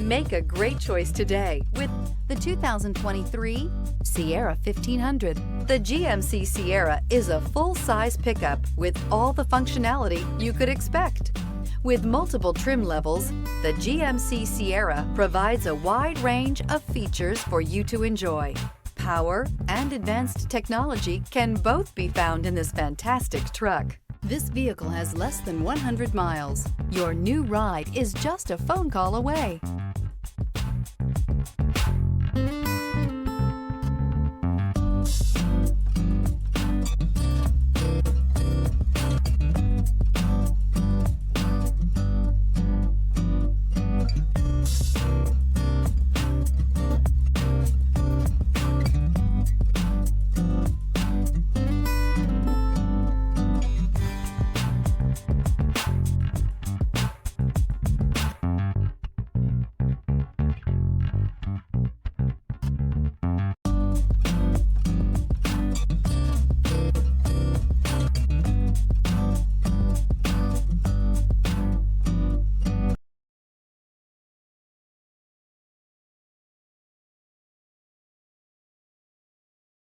Make a great choice today with the 2023 Sierra 1500. The GMC Sierra is a full-size pickup with all the functionality you could expect. With multiple trim levels, the GMC Sierra provides a wide range of features for you to enjoy. Power and advanced technology can both be found in this fantastic truck. This vehicle has less than 100 miles. Your new ride is just a phone call away.